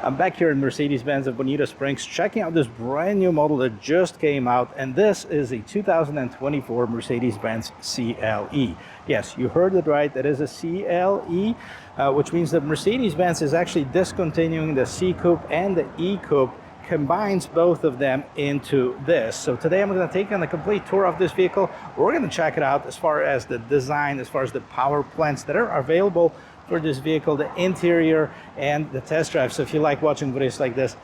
I'm back here in Mercedes-Benz of Bonita Springs checking out this brand new model that just came out, and this is a 2024 Mercedes-Benz CLE. Yes, you heard it right, that is a CLE, which means that Mercedes-Benz is actually discontinuing the C Coupe and the E Coupe, combines both of them into this. So today I'm going to take on a complete tour of this vehicle. We're going to check it out as far as the design, as far as the power plants that are available for this vehicle, the interior, and the test drive. So if you like watching videos like this,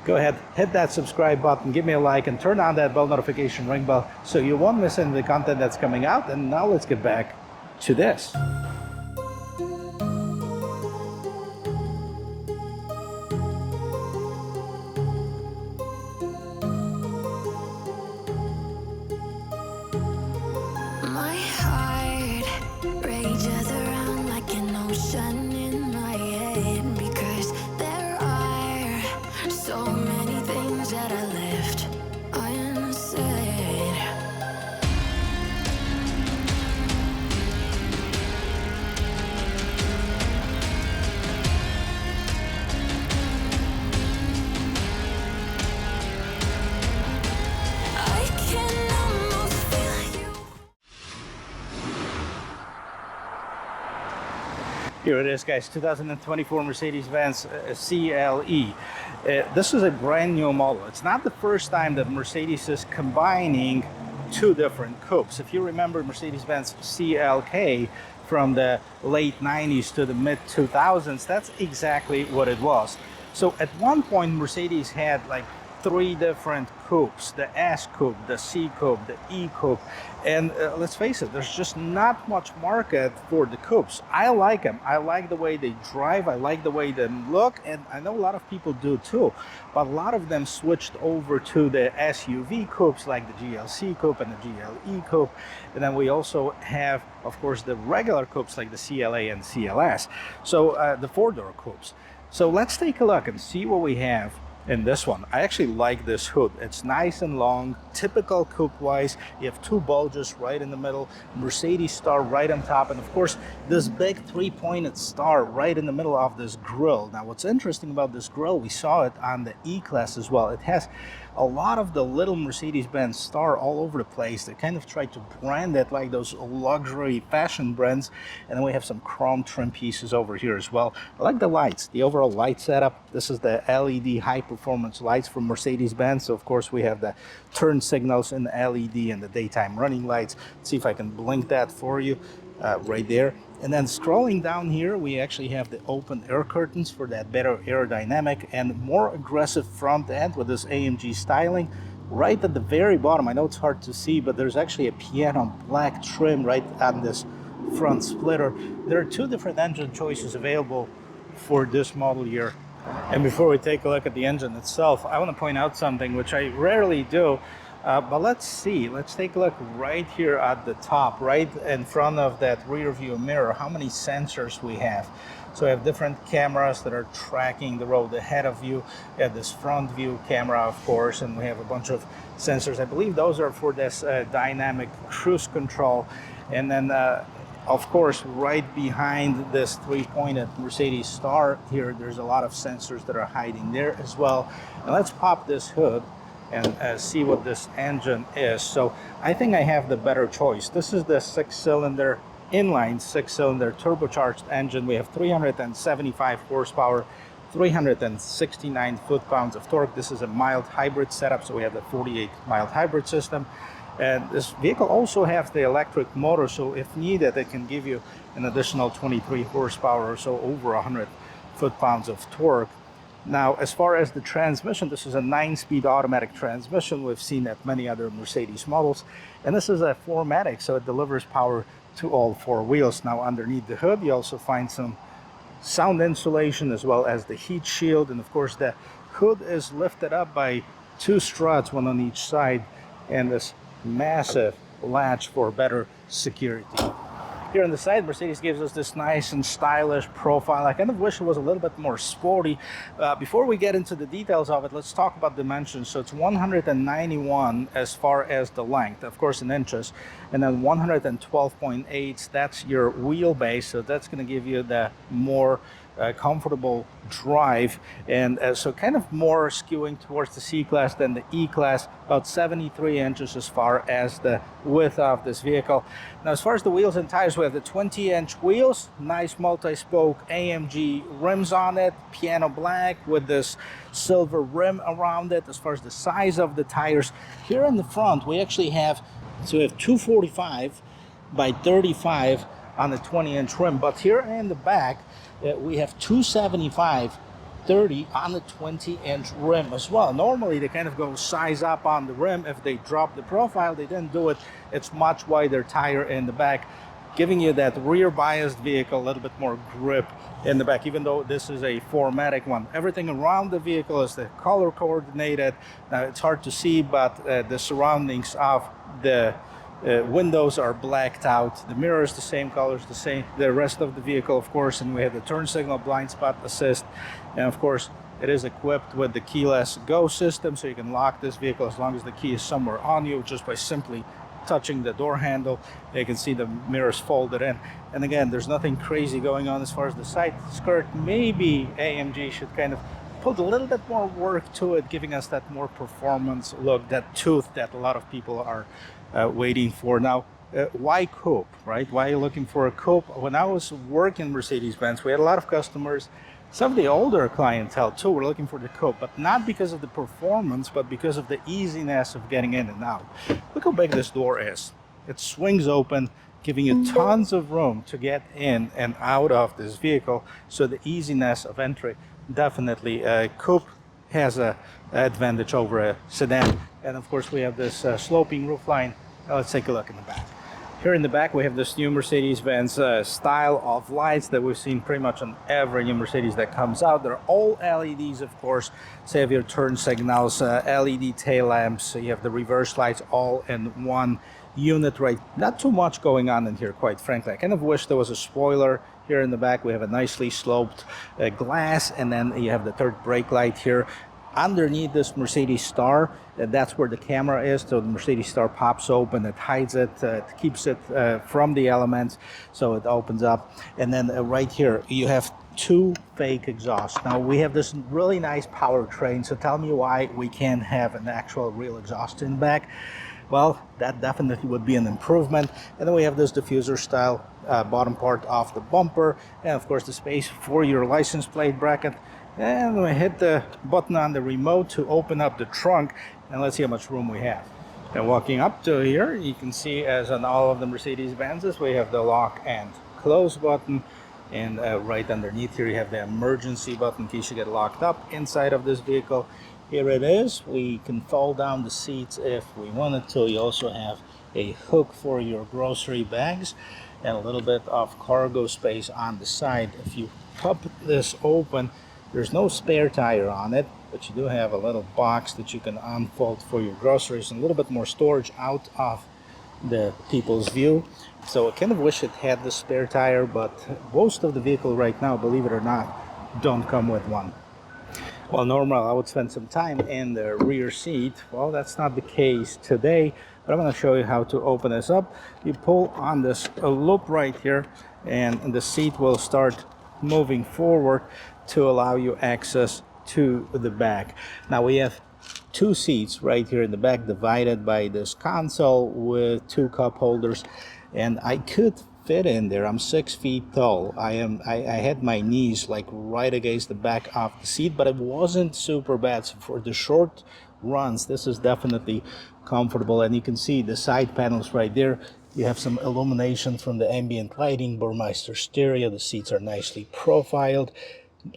go ahead, hit that subscribe button, give me a like, and turn on that bell notification ring bell so you won't miss any of the content that's coming out. And now let's get back to this. My heart rages around like an ocean in my head, because there are so many things that I left unsaid. I can almost feel you. Here it is, guys, 2024 Mercedes-Benz CLE. This is a brand new model. It's not the first time that Mercedes is combining two different coupes. If you remember Mercedes-Benz CLK from the late 90s to the mid 2000s, that's exactly what it was. So at one point, Mercedes had like three different coupes: the S coupe, the C coupe, the E coupe, and let's face it, there's just not much market for the coupes. I like them. I like the way they drive. I like the way they look, and I know a lot of people do too. But a lot of them switched over to the SUV coupes like the GLC coupe and the GLE coupe, and then we also have, of course, the regular coupes like the CLA and CLS. So the four-door coupes. So let's take a look and see what we have in this one. I actually like this hood. It's nice and long, typical coupe wise. You have two bulges right in the middle, Mercedes star right on top, and of course this big three-pointed star right in the middle of this grille. Now what's interesting about this grille, we saw it on the E-Class as well. It has a lot of the little Mercedes-Benz star all over the place. They kind of try to brand it like those luxury fashion brands. And then we have some chrome trim pieces over here as well. I like the lights, the overall light setup. This is the LED high performance lights from Mercedes-Benz. So of course we have the turn signals in the LED and the daytime running lights. Let's see if I can blink that for you right there. And then scrolling down here, we actually have the open air curtains for that better aerodynamic and more aggressive front end with this AMG styling. Right at the very bottom, I know it's hard to see, but there's actually a piano black trim right on this front splitter. There are two different engine choices available for this model year. And before we take a look at the engine itself, I want to point out something which I rarely do. But let's see, let's take a look right here at the top, right in front of that rear view mirror, how many sensors we have. So we have different cameras that are tracking the road ahead of you. We have this front view camera, of course, and we have a bunch of sensors. I believe those are for this dynamic cruise control. And then, of course, right behind this three-pointed Mercedes star here, there's a lot of sensors that are hiding there as well. And let's pop this hood and see what this engine is. So I think I have the better choice. This is the six-cylinder, inline six-cylinder turbocharged engine. We have 375 horsepower, 369 foot-pounds of torque. This is a mild hybrid setup, so we have the 48 mild hybrid system. And this vehicle also has the electric motor, so if needed, it can give you an additional 23 horsepower or so, over 100 foot-pounds of torque. Now, as far as the transmission, this is a 9-speed automatic transmission. We've seen that many other Mercedes models. And this is a 4MATIC, so it delivers power to all four wheels. Now, underneath the hood, you also find some sound insulation as well as the heat shield. And of course, the hood is lifted up by two struts, one on each side, and this massive latch for better security. Here on the side, Mercedes gives us this nice and stylish profile. I kind of wish it was a little bit more sporty. Before we get into the details of it, let's talk about dimensions. So it's 191 as far as the length, of course in inches, and then 112.8, that's your wheelbase. So that's going to give you the more comfortable drive, and so kind of more skewing towards the C-Class than the E-Class, about 73 inches as far as the width of this vehicle. Now, as far as the wheels and tires, we have the 20-inch wheels, nice multi-spoke AMG rims on it, piano black with this silver rim around it. As far as the size of the tires, here in the front, we actually have, so we have 245 by 35 on the 20-inch rim, but here in the back, we have 275/30 on the 20-inch rim as well. Normally they kind of go size up on the rim if they drop the profile. They didn't do it. It's much wider tire in the back, giving you that rear biased vehicle, a little bit more grip in the back, even though this is a 4MATIC one. Everything around the vehicle is the color coordinated. Now it's hard to see, but the surroundings of the windows are blacked out. The mirror is the same colors, the rest of the vehicle, of course, and we have the turn signal, blind spot assist, and of course it is equipped with the keyless go system, so you can lock this vehicle as long as the key is somewhere on you just by simply touching the door handle. You can see the mirrors folded in, and again, there's nothing crazy going on as far as the side skirt. Maybe AMG should kind of put a little bit more work to it, giving us that more performance look, that tooth that a lot of people are waiting for. Now, why coupe, right? Why are you looking for a coupe? When I was working Mercedes-Benz, we had a lot of customers, some of the older clientele too, were looking for the coupe, but not because of the performance, but because of the easiness of getting in and out. Look how big this door is. It swings open, giving you tons of room to get in and out of this vehicle. So the easiness of entry, definitely coupe has a advantage over a sedan. And of course we have this sloping roofline. Now let's take a look in the back. Here in the back we have this new Mercedes-Benz style of lights that we've seen pretty much on every new Mercedes that comes out. They're all LEDs, of course. Save your turn signals, LED tail lamps. You have the reverse lights all in one unit, right? Not too much going on in here, quite frankly. I kind of wish there was a spoiler here in the back. We have a nicely sloped glass, and then you have the third brake light here. Underneath this Mercedes star, that's where the camera is, so the Mercedes star pops open, it hides it, it keeps it from the elements, so it opens up. And then right here you have two fake exhausts. Now we have this really nice powertrain, so tell me why we can't have an actual real exhaust in the back. Well, that definitely would be an improvement. And then we have this diffuser style bottom part of the bumper, and of course the space for your license plate bracket. And we hit the button on the remote to open up the trunk, and let's see how much room we have. And walking up to here, you can see, as on all of the Mercedes-Benzes, we have the lock and close button, and right underneath here you have the emergency button in case you get locked up inside of this vehicle. Here it is. We can fold down the seats if we wanted to. You also have a hook for your grocery bags and a little bit of cargo space on the side. If you pop this open, there's no spare tire on it, but you do have a little box that you can unfold for your groceries and a little bit more storage out of the people's view. So I kind of wish it had the spare tire, but most of the vehicle right now, believe it or not, don't come with one. Well, normally I would spend some time in the rear seat. Well, that's not the case today, but I'm going to show you how to open this up. You pull on this loop right here, and the seat will start moving forward to allow you access to the back. Now we have two seats right here in the back, divided by this console with two cup holders, and I could fit in there. I'm 6 feet tall. I had my knees like right against the back of the seat, but it wasn't super bad. So for the short runs, this is definitely comfortable. And you can see the side panels right there. You have some illumination from the ambient lighting, Burmeister stereo. The seats are nicely profiled.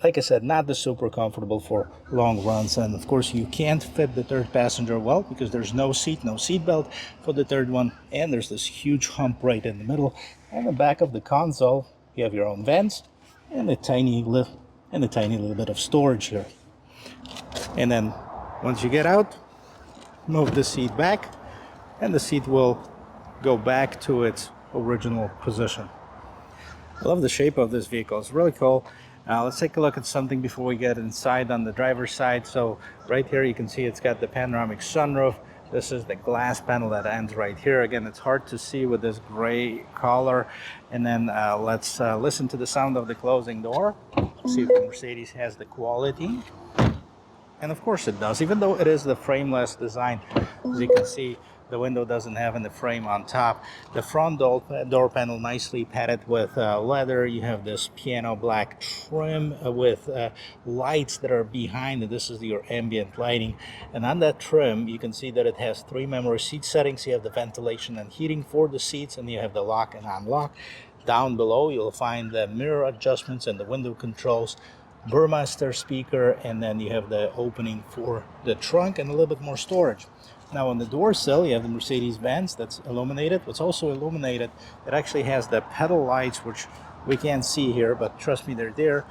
Like I said, not the super comfortable for long runs, and of course you can't fit the third passenger well because there's no seat belt for the third one, and there's this huge hump right in the middle. On the back of the console, you have your own vents and a tiny little bit of storage here. And then once you get out, move the seat back, and the seat will go back to its original position. I love the shape of this vehicle. It's really cool. Let's take a look at something before we get inside on the driver's side. So right here you can see it's got the panoramic sunroof. This is the glass panel that ends right here. Again, it's hard to see with this gray color. And then let's listen to the sound of the closing door. See if the Mercedes has the quality. And of course it does, even though it is the frameless design. As you can see, the window doesn't have any frame on top. The front door panel nicely padded with leather. You have this piano black trim with lights that are behind it. This is your ambient lighting. And on that trim, you can see that it has 3 memory seat settings. You have the ventilation and heating for the seats, and you have the lock and unlock. Down below, you'll find the mirror adjustments and the window controls, Burmester speaker, and then you have the opening for the trunk and a little bit more storage. Now on the door sill, you have the Mercedes-Benz that's illuminated. What's also illuminated, it actually has the pedal lights, which we can't see here, but trust me, they're there,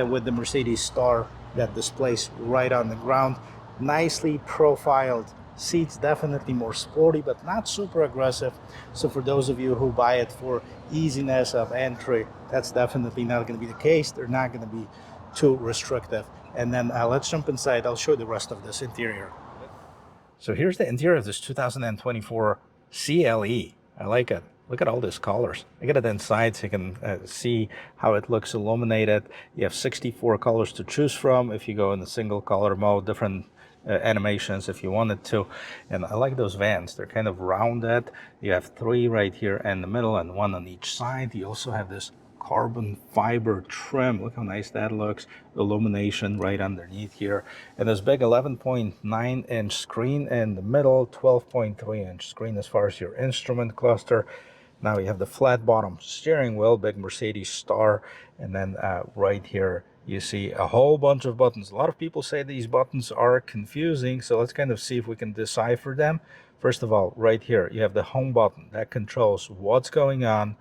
with the Mercedes star that displays right on the ground. Nicely profiled seats, definitely more sporty, but not super aggressive. So for those of you who buy it for easiness of entry, that's definitely not going to be the case. They're not going to be too restrictive. And then let's jump inside. I'll show you the rest of this interior. So here's the interior of this 2024 CLE. I like it. Look at all these colors. I got it inside so you can see how it looks illuminated. You have 64 colors to choose from. If you go in the single color mode, different animations if you wanted to. And I like those vans. They're kind of rounded. You have 3 right here in the middle and 1 on each side. You also have this carbon fiber trim. Look how nice that looks. Illumination right underneath here. And this big 11.9 inch screen in the middle, 12.3 inch screen as far as your instrument cluster. Now you have the flat bottom steering wheel, big Mercedes star, and then right here you see a whole bunch of buttons. A lot of people say these buttons are confusing, so let's kind of see if we can decipher them. First of all, right here you have the home button that controls what's going on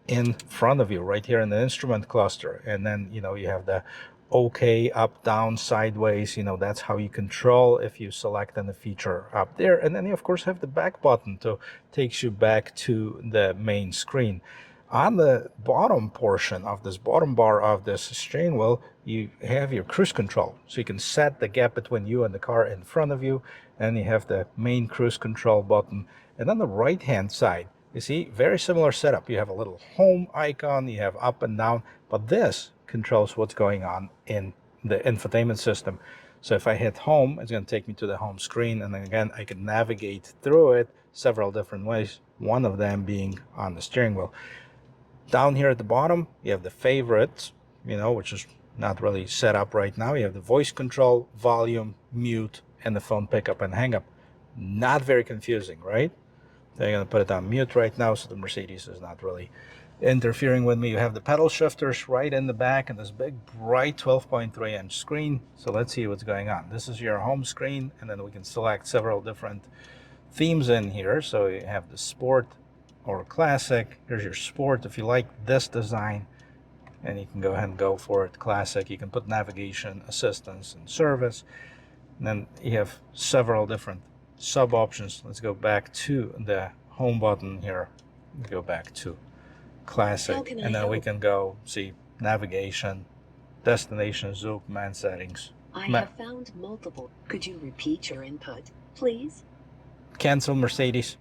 in front of you right here in the instrument cluster. And then you have the OK, up, down, sideways. That's how you control if you select any feature up there. And then you of course have the back button to takes you back to the main screen. On the bottom portion of this bottom bar of this steering wheel, you have your cruise control. So you can set the gap between you and the car in front of you. And you have the main cruise control button. And on the right hand side, you see, very similar setup. You have a little home icon, you have up and down, but this controls what's going on in the infotainment system. So if I hit home, it's going to take me to the home screen, and then again I can navigate through it several different ways, one of them being on the steering wheel. Down here at the bottom you have the favorites, which is not really set up right now. You have the voice control, volume, mute, and the phone pickup and hang up. Not very confusing, right? They're going to put it on mute right now, so the Mercedes is not really interfering with me. You have the pedal shifters right in the back and this big bright 12.3 inch screen. So let's see what's going on. This is your home screen, and then we can select several different themes in here. So you have the sport or classic. Here's your sport if you like this design, and you can go ahead and go for it. Classic, you can put navigation, assistance, and service. And then you have several different sub options. Let's go back to the home button here. Go back to classic, and then we can go see navigation, destination, zoom, man settings. I have found multiple. Could you repeat your input, please? Cancel Mercedes.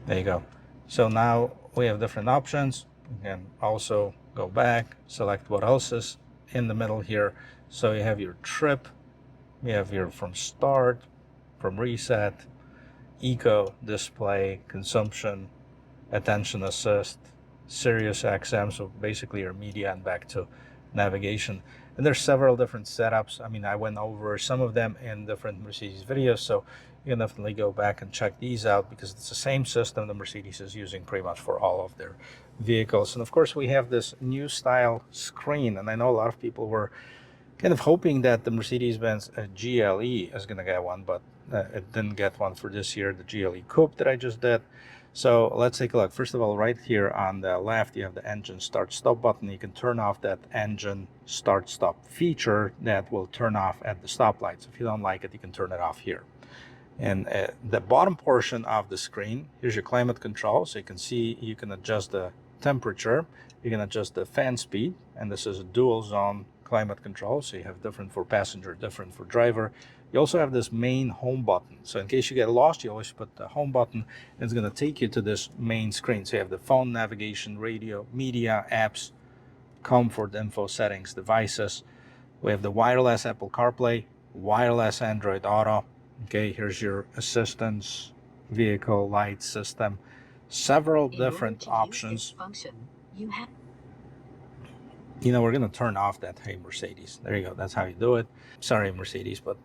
There you go. So now we have different options. You can also go back, select what else is in the middle here. So you have your trip, you have your from start, from reset, eco, display, consumption, attention assist, Sirius XM, so basically your media, and back to navigation. And there's several different setups. I mean, I went over some of them in different Mercedes videos, so you can definitely go back and check these out, because it's the same system the Mercedes is using pretty much for all of their vehicles. And of course we have this new style screen, and I know a lot of people were kind of hoping that the Mercedes-Benz GLE is going to get one, but it didn't get one for this year, the GLE coupe that I just did. So let's take a look. First of all, right here on the left, you have the engine start-stop button. You can turn off that engine start-stop feature that will turn off at the stoplights. If you don't like it, you can turn it off here. And the bottom portion of the screen, here's your climate control. So you can see you can adjust the temperature, you can adjust the fan speed, and this is a dual zone climate control. So you have different for passenger, different for driver. You also have this main home button. So in case you get lost, you always put the home button, and it's going to take you to this main screen. So you have the phone, navigation, radio, media, apps, comfort, info, settings, devices. We have the wireless Apple CarPlay, wireless Android Auto. Okay, here's your assistance, vehicle light system, several different options. You know, we're going to turn off that Hey Mercedes. There you go. That's how you do it. Sorry, Mercedes, but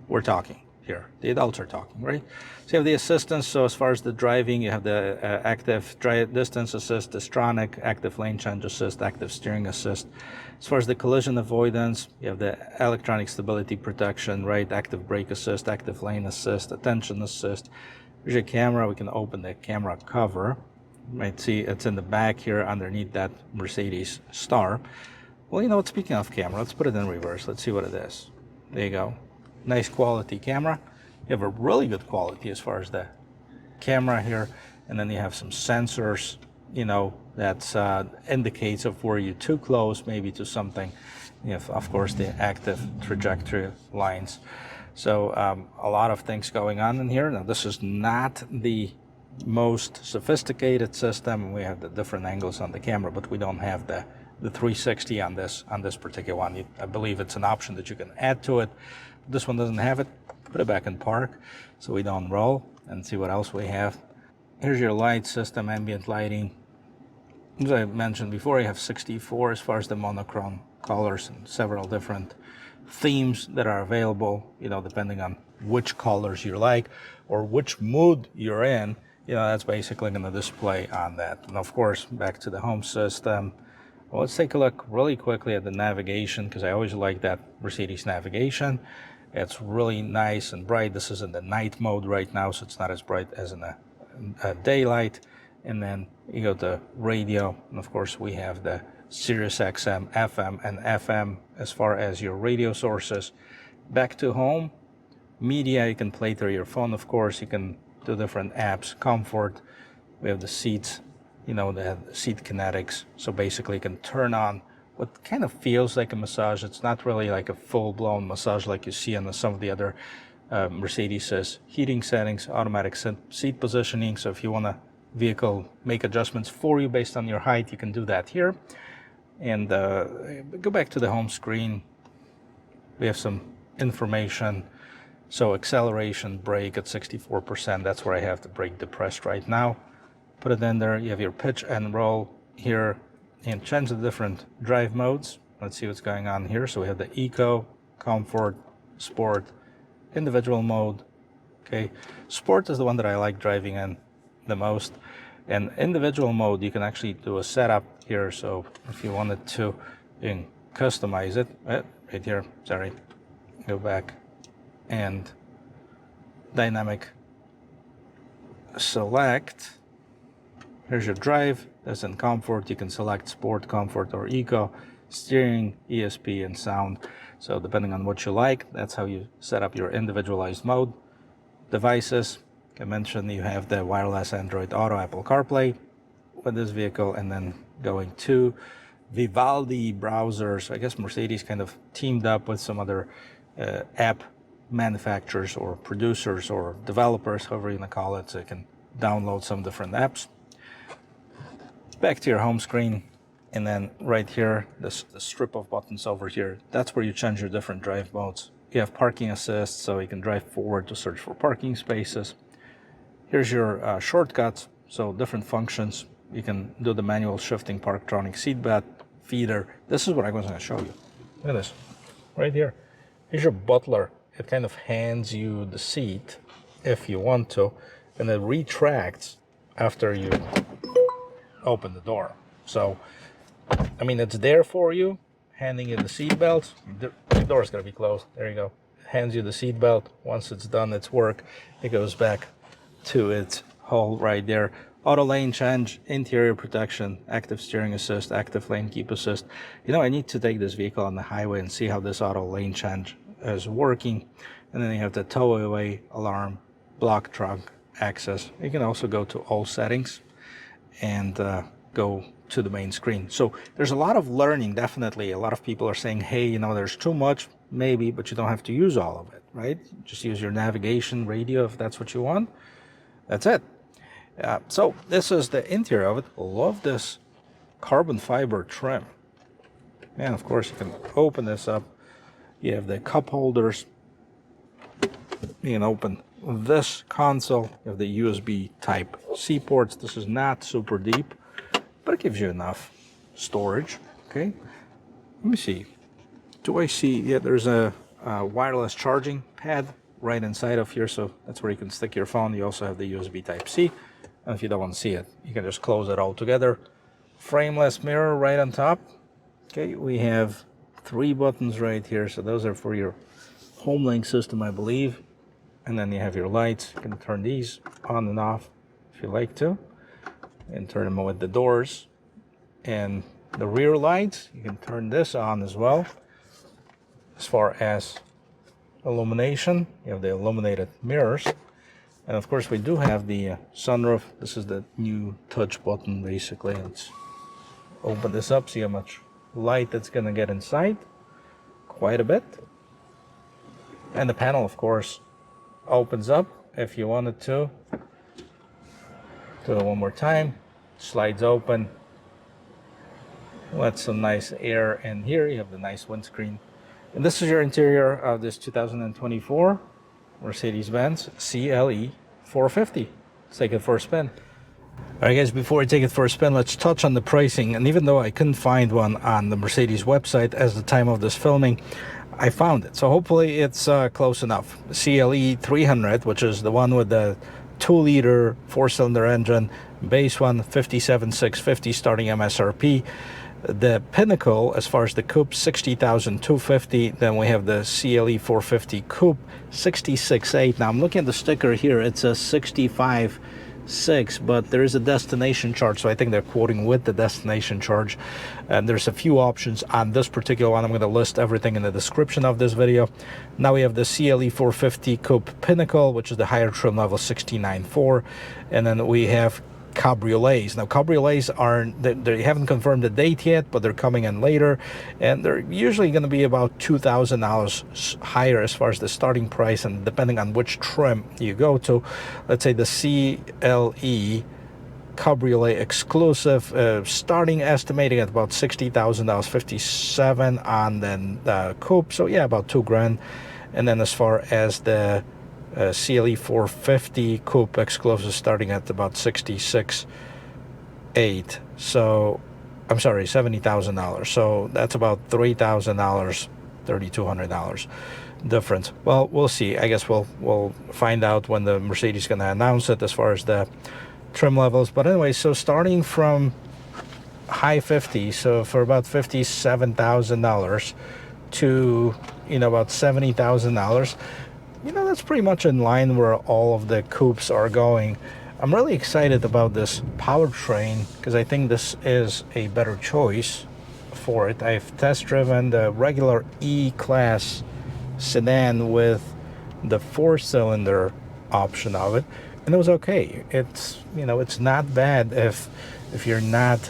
we're talking here. The adults are talking, right? So you have the assistance. So as far as the driving, you have the active distance assist, Distronic, active lane change assist, active steering assist. As far as the collision avoidance, you have the electronic stability protection, right? Active brake assist, active lane assist, attention assist. Here's your camera. We can open the camera cover. You might see it's in the back here underneath that Mercedes star. Well, you know what, speaking of camera, let's put it in reverse. Let's see what it is. There you go. Nice quality camera. You have a really good quality as far as the camera here. And then you have some sensors, you know, that indicates if were you too close maybe to something. You have, of course, the active trajectory lines. So a lot of things going on in here. Now, this is not the most sophisticated system. We have the different angles on the camera, but we don't have the 360 on this particular one. I believe it's an option that you can add to it. This one doesn't have it. Put it back in park so we don't roll, and see what else we have. Here's your light system, ambient lighting. As I mentioned before, you have 64 as far as the monochrome colors and several different themes that are available, you know, depending on which colors you like or which mood you're in. You know, that's basically going to display on that. And of course, back to the home system. Well, let's take a look really quickly at the navigation, because I always like that Mercedes navigation. It's really nice and bright. This is in the night mode right now, so it's not as bright as in the daylight. And then you go to radio, and of course we have the Sirius XM, FM, and FM as far as your radio sources. Back to home, media, you can play through your phone, of course. You can do different apps, comfort. We have the seats, you know, the seat kinetics. So basically you can turn on what kind of feels like a massage. It's not really like a full-blown massage like you see on some of the other Mercedes. Heating settings, automatic seat positioning. So if you want a vehicle make adjustments for you based on your height, you can do that here. And go back to the home screen. We have some information. So acceleration, brake at 64%. That's where I have the brake depressed right now. Put it in there. You have your pitch and roll here, and change the different drive modes. Let's see what's going on here. So we have the Eco, Comfort, Sport, individual mode. Okay, Sport is the one that I like driving in the most. And individual mode, you can actually do a setup here. So if you wanted to, you can customize it. Right here, sorry. Go back and dynamic select. Here's your drive. That's in comfort. You can select sport, comfort, or eco, steering, ESP, and sound. So depending on what you like, that's how you set up your individualized mode. Devices, I mentioned you have the wireless Android Auto, Apple CarPlay with this vehicle, and then going to Vivaldi browsers. I guess Mercedes kind of teamed up with some other app manufacturers or producers or developers, however you want to call it, so you can download some different apps. Back to your home screen, and then right here, the strip of buttons over here, that's where you change your different drive modes. You have parking assist, so you can drive forward to search for parking spaces. Here's your shortcuts, so different functions. You can do the manual shifting, parktronic seat belt, feeder. This is what I was going to show you. Look at this, right here. Here's your butler. It kind of hands you the seat if you want to, and it retracts after you open the door. So, I mean, it's there for you, handing you the seat belt. The door's gonna be closed. There you go. It hands you the seat belt. Once it's done its work, it goes back to its hole right there. Auto lane change, interior protection, active steering assist, active lane keep assist. You know, I need to take this vehicle on the highway and see how this auto lane change is working. And then you have the tow away alarm, block trunk access. You can also go to all settings and go to the main screen. So there's a lot of learning, definitely. A lot of people are saying, hey, you know, there's too much, maybe, but you don't have to use all of it, right? Just use your navigation radio if that's what you want. That's it. So this is the interior of it. Love this carbon fiber trim. And of course you can open this up. You have the cup holders. You can open this console. You have the USB type C ports. This is not super deep, but it gives you enough storage. Okay, let me see. Do I see? Yeah, there's a wireless charging pad right inside of here, so that's where you can stick your phone. You also have the USB type C, and if you don't want to see it, you can just close it all together. Frameless mirror right on top. Okay, we have 3 buttons right here, so those are for your home link system, I believe. And then you have your lights. You can turn these on and off if you like to, and turn them with the doors. And the rear lights, you can turn this on as well. As far as illumination, you have the illuminated mirrors. And of course we do have the sunroof. This is the new touch button basically. Let's open this up, see how much light that's going to get inside. Quite a bit. And the panel, of course, opens up if you wanted to. Do it one more time. Slides open. Let some nice air in here. You have the nice windscreen. And this is your interior of this 2024 Mercedes-Benz CLE450. Let's take it for a spin. All right, guys, before I take it for a spin, let's touch on the pricing. And even though I couldn't find one on the Mercedes website at the time of this filming, I found it. So hopefully it's close enough. CLE300, which is the one with the 2-liter 4-cylinder engine, base one, 57,650 starting MSRP. The Pinnacle, as far as the coupe, 60,250. Then we have the CLE450 coupe, 66.8. Now I'm looking at the sticker here. It's a 65.6, but there is a destination charge, so I think they're quoting with the destination charge. And there's a few options on this particular one. I'm going to list everything in the description of this video. Now we have the CLE450 coupe Pinnacle, which is the higher trim level, 69.4, and then we have cabriolets. Now cabriolets they haven't confirmed the date yet, but they're coming in later, and they're usually going to be about $2,000 higher as far as the starting price, and depending on which trim you go to. Let's say the CLE cabriolet exclusive, starting estimating at about $60,000, 57 on the coupe, so yeah, about $2,000. And then as far as the CLE450 coupe exclusive, starting at about $66.8. So I'm sorry, $70,000. So that's about $3,000, $3,200 difference. Well, we'll see. I guess we'll find out when the Mercedes is going to announce it as far as the trim levels. But anyway, so starting from high 50s, so for about $57,000 to about $70,000. That's pretty much in line where all of the coupes are going. I'm really excited about this powertrain because I think this is a better choice for it. I've test driven the regular E-Class sedan with the 4-cylinder option of it, and it was okay. It's it's not bad if you're not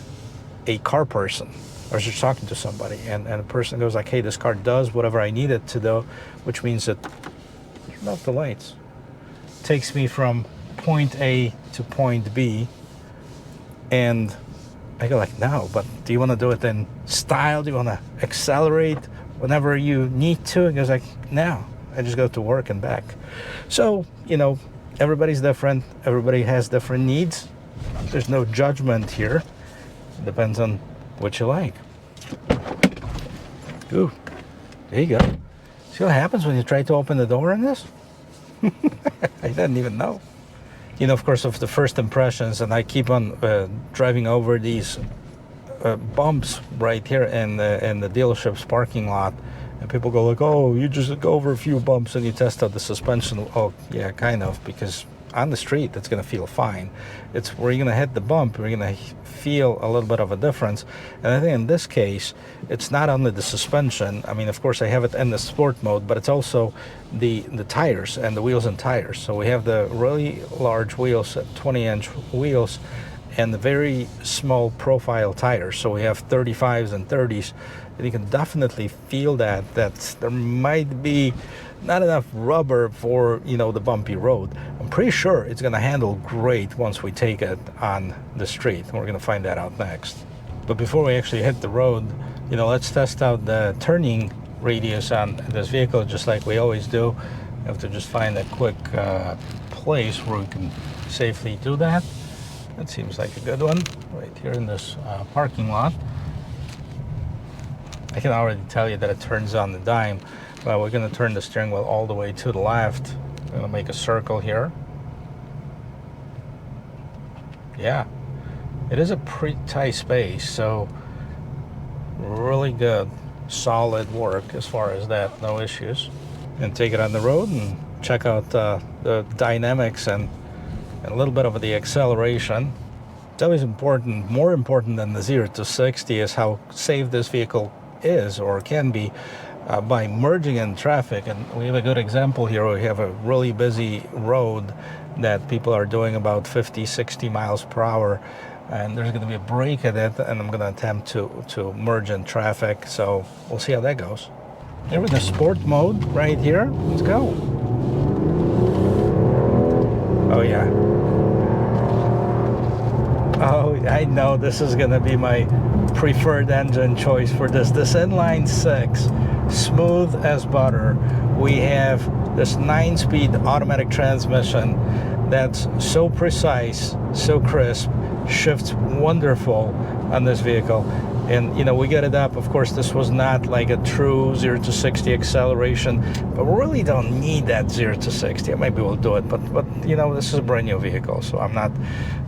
a car person or just talking to somebody and a person goes like, hey, this car does whatever I need it to do, which means that off the lights takes me from point A to point B, and I go like, no, but do you want to do it in style? Do you want to accelerate whenever you need to? And goes like, no, I just go to work and back. So everybody's different, everybody has different needs. There's no judgment here. It depends on what you like. Ooh, there you go. See what happens when you try to open the door in this? I didn't even know. Of course, of the first impressions, and I keep on driving over these bumps right here in the dealership's parking lot, and people go like, oh, you just go over a few bumps and you test out the suspension. Oh, yeah, kind of, because on the street, it's going to feel fine. It's where you're going to hit the bump, you're going to feel a little bit of a difference. And I think in this case, it's not only the suspension. I mean, of course, I have it in the sport mode, but it's also the tires and the wheels and tires. So we have the really large wheels, 20-inch wheels, and the very small profile tires. So we have 35s and 30s, and you can definitely feel that there might be not enough rubber for the bumpy road. I'm pretty sure it's going to handle great once we take it on the street. We're going to find that out next. But before we actually hit the road, you know, let's test out the turning radius on this vehicle, just like we always do. You have to just find a quick place where we can safely do that. That seems like a good one, right here in this parking lot. I can already tell you that it turns on the dime. But we're going to turn the steering wheel all the way to the left. I'm going to make a circle here. Yeah, it is a pretty tight space, so really good, solid work as far as that, no issues. And take it on the road and check out the dynamics and a little bit of the acceleration. It's always important, more important than the 0 to 60 is how safe this vehicle is or can be by merging in traffic. And we have a good example here. We have a really busy road that people are doing about 50, 60 miles per hour. And there's going to be a break at it, and I'm going to attempt to merge in traffic. So we'll see how that goes. Here with the sport mode right here. Let's go. Oh, yeah. Oh, I know this is going to be my preferred engine choice for this. This inline 6, smooth as butter. We have this 9-speed automatic transmission that's so precise, so crisp, shifts wonderful on this vehicle. And you know, we get it up. Of course, this was not like a true 0 to 60 acceleration, but we really don't need that 0 to 60. Maybe we'll do it, but you know, this is a brand new vehicle, so I'm not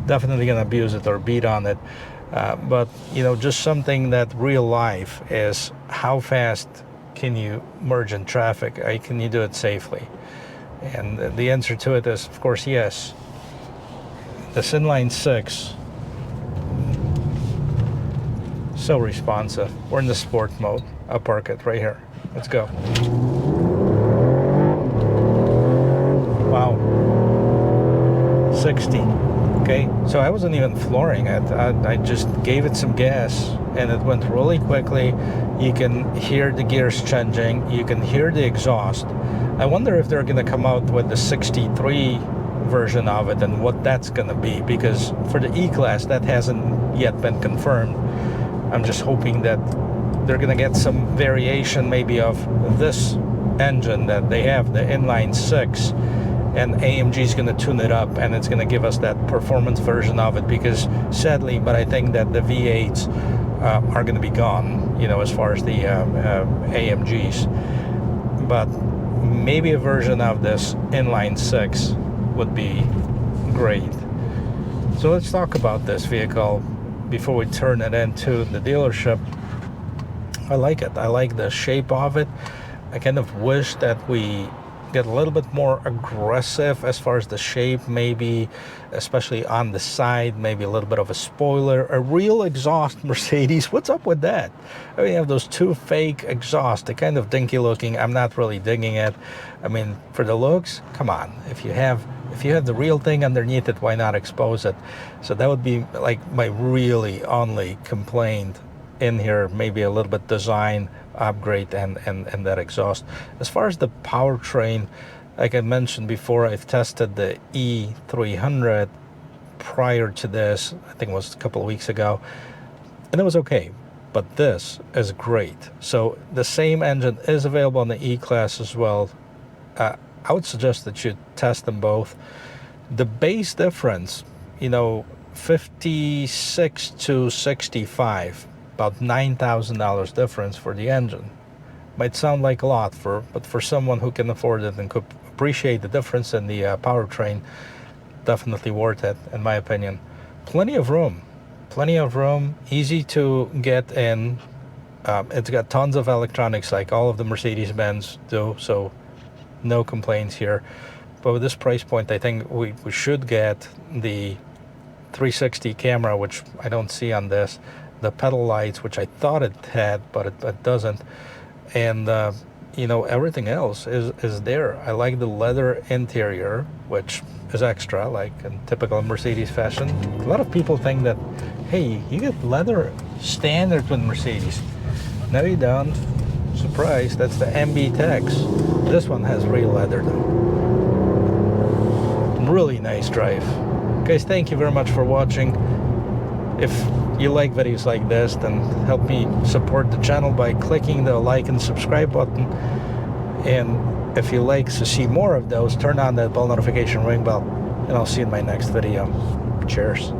definitely gonna abuse it or beat on it. But you know, just something that real life is, how fast can you merge in traffic? Can you do it safely? And the answer to it is, of course, yes. This inline 6, so responsive. We're in the sport mode. I'll park it right here. Let's go. Wow. 60. Okay, so I wasn't even flooring it. I just gave it some gas and it went really quickly. You can hear the gears changing. You can hear the exhaust. I wonder if they're going to come out with the 63 version of it and what that's going to be, because for the E-Class that hasn't yet been confirmed. I'm just hoping that they're going to get some variation maybe of this engine that they have, the inline 6, and AMG is going to tune it up and it's going to give us that performance version of it, because sadly, but I think that the V8s are going to be gone, you know, as far as the AMGs. But maybe a version of this inline 6 would be great. So let's talk about this vehicle before we turn it into the dealership. I like it. I like the shape of it. I kind of wish that we get a little bit more aggressive as far as the shape, maybe especially on the side, maybe a little bit of a spoiler, a real exhaust Mercedes. What's up with that? I mean, you have those two fake exhausts. They're kind of dinky looking. I'm not really digging it. I mean, for the looks, come on. If you have the real thing underneath it, why not expose it? So that would be like my really only complaint in here, maybe a little bit design upgrade and that exhaust. As far as the powertrain, like I mentioned before, I've tested the E300 prior to this. I think it was a couple of weeks ago, and it was okay, but this is great. So the same engine is available on the E-Class as well. I would suggest that you test them both. The base difference, you know, 56 to 65, about $9,000 difference for the engine. Might sound like a lot, but for someone who can afford it and could appreciate the difference in the powertrain, definitely worth it, in my opinion. Plenty of room, easy to get in. It's got tons of electronics like all of the Mercedes-Benz do, so no complaints here. But with this price point, I think we should get the 360 camera, which I don't see on this, the pedal lights, which I thought it had, but it doesn't, and you know, everything else is there. I like the leather interior, which is extra, like in typical Mercedes fashion. A lot of people think that, hey, you get leather standard with Mercedes. No, you don't. Surprise, that's the MB Tex. This one has real leather though. Really nice drive. Guys, thank you very much for watching. If you like videos like this, then help me support the channel by clicking the like and subscribe button. And if you like to see more of those, turn on that bell notification ring bell, and I'll see you in my next video. Cheers.